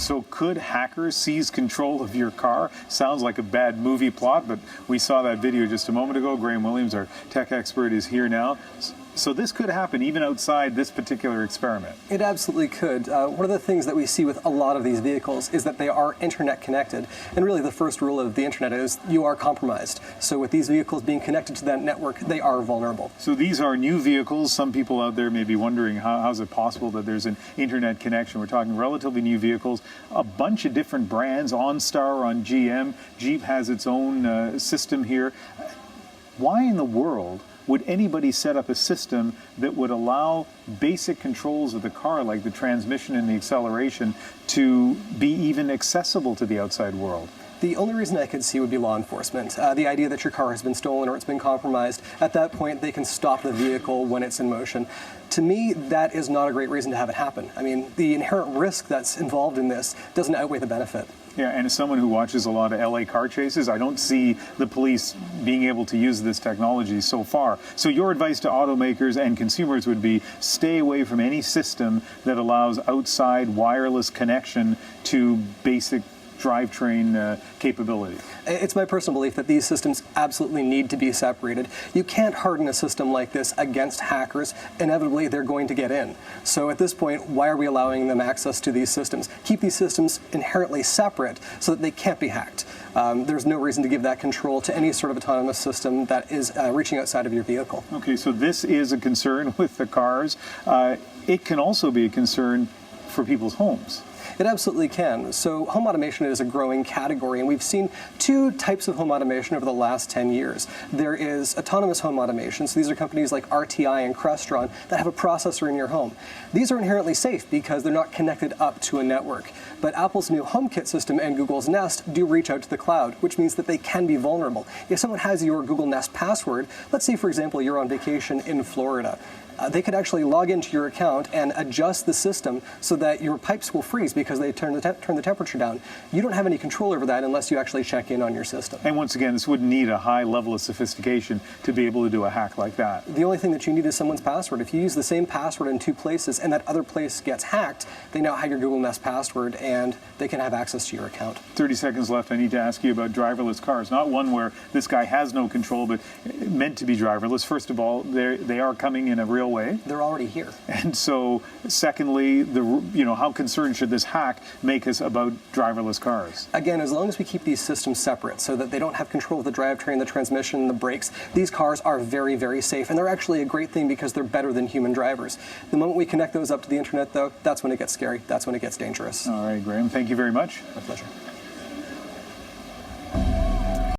So could hackers seize control of your car? Sounds like a bad movie plot, but we saw that video just a moment ago. Graham Williams, our tech expert, is here now. So this could happen even outside this particular experiment. It absolutely could. One of the things that we see with a lot of these vehicles is that they are internet connected. And really the first rule of the internet is you are compromised. So with these vehicles being connected to that network, they are vulnerable. So these are new vehicles. Some people out there may be wondering how is it possible that there's an internet connection. We're talking relatively new vehicles, a bunch of different brands, OnStar on GM. Jeep has its own system here. Why in the world would anybody set up a system that would allow basic controls of the car, like the transmission and the acceleration, to be even accessible to the outside world? The only reason I could see would be law enforcement. The idea that your car has been stolen or it's been compromised, at that point they can stop the vehicle when it's in motion. To me, that is not a great reason to have it happen. I mean, the inherent risk that's involved in this doesn't outweigh the benefit. Yeah, and as someone who watches a lot of LA car chases, I don't see the police being able to use this technology so far. So your advice to automakers and consumers would be stay away from any system that allows outside wireless connection to basic drivetrain capability. It's my personal belief that these systems absolutely need to be separated. You can't harden a system like this against hackers. Inevitably, they're going to get in. So at this point, why are we allowing them access to these systems? Keep these systems inherently separate so that they can't be hacked. There's no reason to give that control to any sort of autonomous system that is reaching outside of your vehicle. Okay, so this is a concern with the cars. It can also be a concern for people's homes. It absolutely can. So home automation is a growing category, and we've seen two types of home automation over the last 10 years. There is autonomous home automation. So these are companies like RTI and Crestron that have a processor in your home. These are inherently safe because they're not connected up to a network. But Apple's new HomeKit system and Google's Nest do reach out to the cloud, which means that they can be vulnerable. If someone has your Google Nest password, let's say, for example, you're on vacation in Florida, they could actually log into your account and adjust the system so that your pipes will freeze because they turn the temperature down. You don't have any control over that unless you actually check in on your system. And once again, this wouldn't need a high level of sophistication to be able to do a hack like that. The only thing that you need is someone's password. If you use the same password in two places and that other place gets hacked, they now have your Google Nest password and they can have access to your account. 30 seconds left. I need to ask you about driverless cars. Not one where this guy has no control, but meant to be driverless. First of all, they are coming in a real way. They're already here. And so, secondly, how concerned should this hack make us about driverless cars? Again, as long as we keep these systems separate so that they don't have control of the drivetrain, the transmission, the brakes, these cars are very, very safe. And they're actually a great thing because they're better than human drivers. The moment we connect those up to the internet, though, that's when it gets scary. That's when it gets dangerous. All right, Graham, thank you very much. My pleasure.